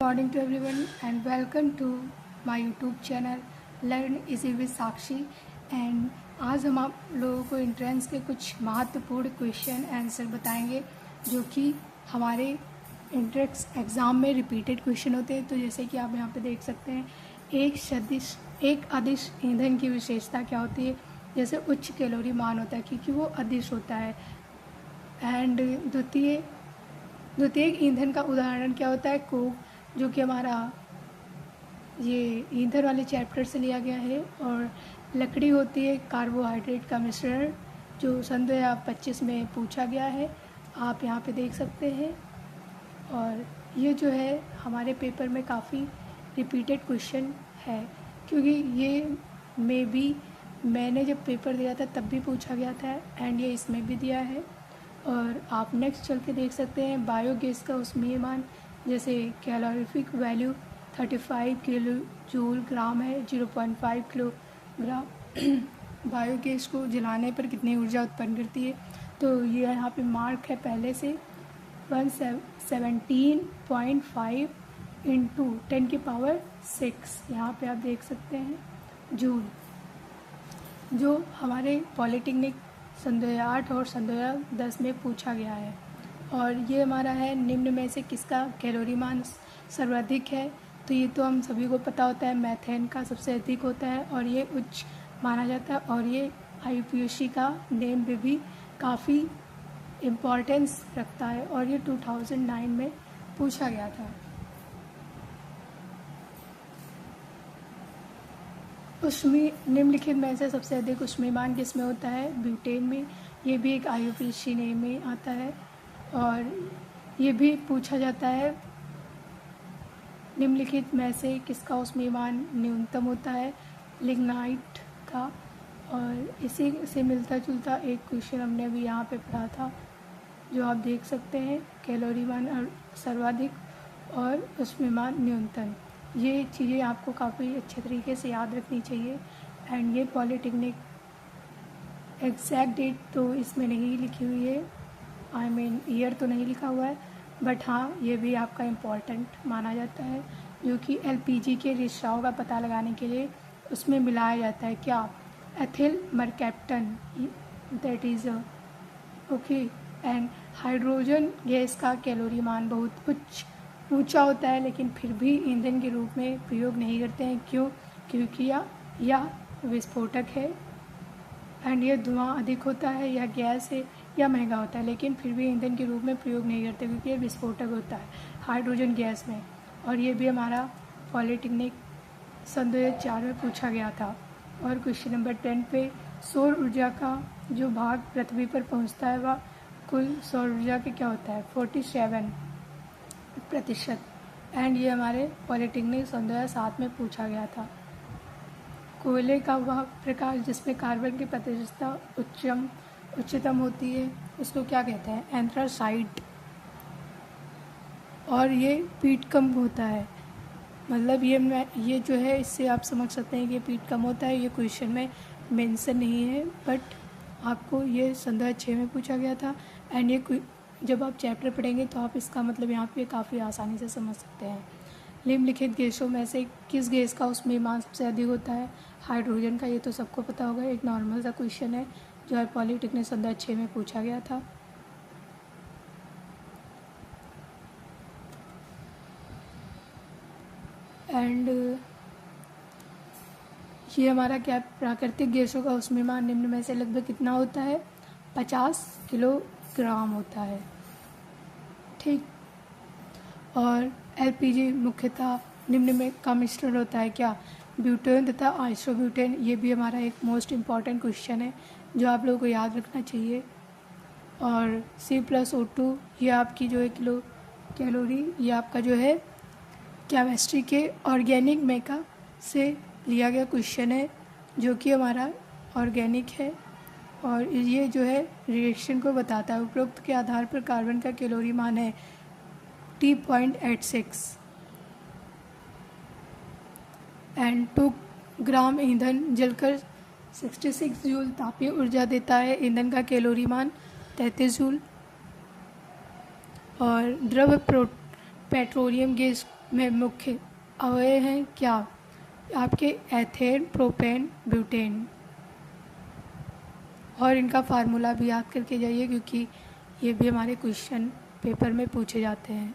Morning to everyone and welcome to my YouTube channel learn easy with Sakshi. And आज हम आप लोगों को एंट्रेंस के कुछ महत्वपूर्ण क्वेश्चन आंसर बताएंगे जो कि हमारे एंट्रेंस एग्ज़ाम में रिपीटेड क्वेश्चन होते हैं। तो जैसे कि आप यहाँ पे देख सकते हैं, एक अदिश ईंधन की विशेषता क्या होती है। जैसे उच्च कैलोरी मान होता है क्योंकि वो अदिश होता है। एंड द्वितीयक ईंधन का उदाहरण क्या होता है, कोक, जो कि हमारा ये ईंधन वाले चैप्टर से लिया गया है। और लकड़ी होती है कार्बोहाइड्रेट का मिश्रण, जो सन 2025 में पूछा गया है, आप यहाँ पे देख सकते हैं। और ये जो है हमारे पेपर में काफ़ी रिपीटेड क्वेश्चन है क्योंकि ये मैंने जब पेपर दिया था तब भी पूछा गया था एंड ये इसमें भी दिया है। और आप नेक्स्ट चल के देख सकते हैं बायोगैस का ऊष्मीय मान, जैसे कैलोरीफिक वैल्यू 35 किलो जूल ग्राम है, 0.5 किलोग्राम बायोगैस को जलाने पर कितनी ऊर्जा उत्पन्न करती है। तो ये यहाँ पे मार्क है पहले से 117.5 इंटू 10⁶। यहाँ पे आप देख सकते हैं जूल, जो हमारे पॉलिटेक्निक सन 2008 और सन 2010 में पूछा गया है। और ये हमारा है निम्न में से किसका कैलोरी मान सर्वाधिक है। तो ये तो हम सभी को पता होता है, मैथेन का सबसे अधिक होता है और ये उच्च माना जाता है। और ये IUPAC का नेम में भी काफ़ी इम्पोर्टेंस रखता है और ये 2009 में पूछा गया था। निम्नलिखित में से सबसे अधिक ऊष्मीयमान किसमें होता है, ब्यूटेन में। ये भी एक IUPAC नेम में आता है और ये भी पूछा जाता है निम्नलिखित में से किसका ऊष्मीयमान न्यूनतम होता है, लिग्नाइट का। और इसी से मिलता जुलता एक क्वेश्चन हमने अभी यहाँ पे पढ़ा था, जो आप देख सकते हैं, कैलोरी मान सर्वाधिक और ऊष्मीयमान न्यूनतम। ये चीज़ें आपको काफ़ी अच्छे तरीके से याद रखनी चाहिए। एंड ये पॉलिटेक्निक एग्जैक्ट डेट तो इसमें नहीं लिखी हुई है, ईयर तो नहीं लिखा हुआ है, बट हाँ ये भी आपका इम्पॉर्टेंट माना जाता है, जो कि LPG के रिसाव का पता लगाने के लिए उसमें मिलाया जाता है क्या, ethyl mercaptan, that is okay. And hydrogen gas का कैलोरी मान बहुत ऊंचा होता है, लेकिन फिर भी ईंधन के रूप में प्रयोग नहीं करते हैं। क्यों? क्योंकि यह विस्फोटक है एंड यह धुआं अधिक होता है, यह गैस है, या महंगा होता है, लेकिन फिर भी ईंधन के रूप में प्रयोग नहीं करते क्योंकि यह विस्फोटक होता है हाइड्रोजन गैस में। और ये भी हमारा पॉलिटेक्निक सन 2004 में पूछा गया था। और क्वेश्चन नंबर 10 पे सौर ऊर्जा का जो भाग पृथ्वी पर पहुंचता है वह कुल सौर ऊर्जा के क्या होता है, 47%। एंड ये हमारे पॉलिटेक्निक सन 2007 में पूछा गया था। कोयले का वह प्रकार जिसमें कार्बन की प्रतिशतता उच्चतम होती है उसको क्या कहते हैं, एंथ्रासाइट। और ये पीट कम होता है, मतलब ये जो है इससे आप समझ सकते हैं कि पीट कम होता है। ये क्वेश्चन में मेंशन नहीं है, बट आपको ये सन 2006 में पूछा गया था। एंड ये जब आप चैप्टर पढ़ेंगे तो आप इसका मतलब यहाँ पे काफ़ी आसानी से समझ सकते हैं। निम्नलिखित गैसों में से किस गैस का ऊष्मीयमान सबसे अधिक होता है, हाइड्रोजन का। ये तो सबको पता होगा, एक नॉर्मल सा क्वेश्चन है जो है पॉलिटेक्निक सन 2006 में पूछा गया था। एंड ये हमारा क्या, प्राकृतिक गैसों का ऊष्मीयमान निम्न में से लगभग कितना होता है, 50 किलोग्राम होता है, ठीक। और LPG मुख्यतः निम्न में का मिश्रण होता है क्या, ब्यूटेन तथा आइसोब्यूटेन। ये भी हमारा एक मोस्ट इम्पॉर्टेंट क्वेश्चन है जो आप लोगों को याद रखना चाहिए। और C+O2 ये आपकी जो है किलो कैलोरी, ये आपका जो है केमिस्ट्री के ऑर्गेनिक मेका से लिया गया क्वेश्चन है, जो कि हमारा ऑर्गेनिक है। और ये जो है रिएक्शन को बताता है। उपरोक्त के आधार पर कार्बन का कैलोरी मान है T.86 एंड 2 ग्राम ईंधन जलकर 66 जूल तापीय ऊर्जा देता है। ईंधन का कैलोरी मान 33 जूल। और द्रव पेट्रोलियम गैस में मुख्य अवयव हैं क्या? आपके एथेन, प्रोपेन, ब्यूटेन। और इनका फार्मूला भी याद करके जाइए क्योंकि ये भी हमारे क्वेश्चन पेपर में पूछे जाते हैं।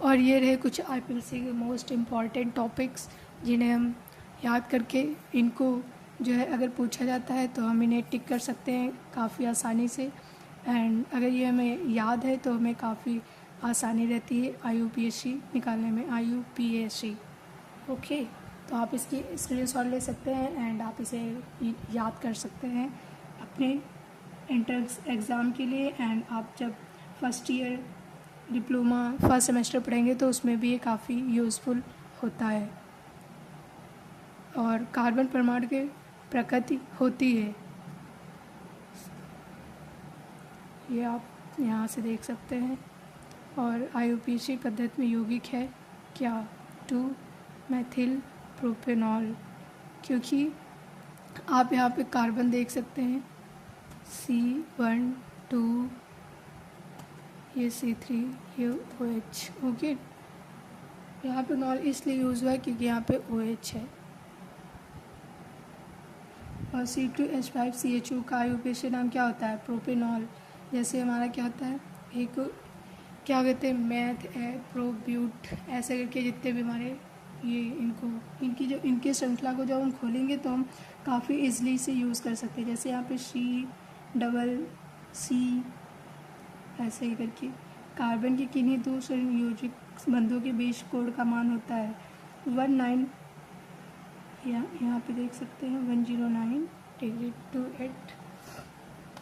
और ये रहे कुछ आईपीएलसी के मोस्ट इम्पॉर्टेंट टॉपिक्स जिन्हें हम याद करके इनको जो है अगर पूछा जाता है तो हम इन्हें टिक कर सकते हैं काफ़ी आसानी से। एंड अगर ये हमें याद है तो हमें काफ़ी आसानी रहती है IUPAC निकालने में, IUPAC। ओके, तो आप इसकी स्क्रीनशॉट ले सकते हैं एंड आप इसे याद कर सकते हैं अपने एंट्रेंस एग्ज़ाम के लिए। एंड आप जब first year diploma first semester पढ़ेंगे तो उसमें भी ये काफ़ी यूज़फुल होता है। और कार्बन परमाणु की प्रकृति होती है, ये आप यहाँ से देख सकते हैं। और IUPAC पद्धति में यौगिक है क्या? 2 मेथिल प्रोपेनॉल, क्योंकि आप यहाँ पे कार्बन देख सकते हैं C1 2, ये C3, ये OH। ओके, यहाँ पे नॉल इसलिए यूज़ हुआ है क्योंकि यहाँ पे OH है। और C2H5CHO का IUPAC नाम क्या होता है? प्रोपेनॉल। जैसे हमारा क्या होता है, एक क्या कहते हैं, मैथ है, प्रोब्यूट, ऐसे करके जितने भी हमारे ये इनकी श्रृंखला को जब हम खोलेंगे तो हम काफ़ी इजली से यूज़ कर सकते हैं। जैसे यहाँ पे C ऐसे ही करके कार्बन के किन्हीं दो संयोजक बंधों के बीच कोण का मान होता है 19, यहाँ पे देख सकते हैं 109 डिग्री 28।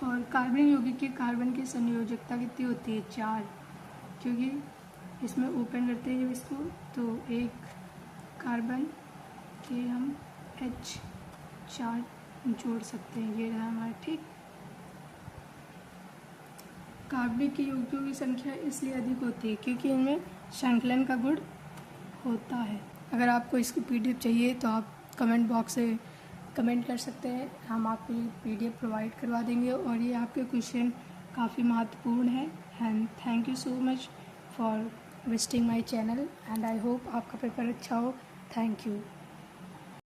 और कार्बन यौगिक के कार्बन की संयोजकता कितनी होती है? 4, क्योंकि इसमें ओपन करते हैं जब इसको तो एक कार्बन के हम H4 जोड़ सकते हैं। ये रहा हमारा, ठीक। कार्बनिक के यौगिकों की संख्या इसलिए अधिक होती है क्योंकि इनमें संकलन का गुण होता है। अगर आपको इसकी PDF चाहिए तो आप कमेंट बॉक्स से कमेंट कर सकते हैं, हम आपको ये PDF प्रोवाइड करवा देंगे। और ये आपके क्वेश्चन काफ़ी महत्वपूर्ण है। And thank you so much for visiting my channel and I hope आपका पेपर अच्छा हो। Thank you.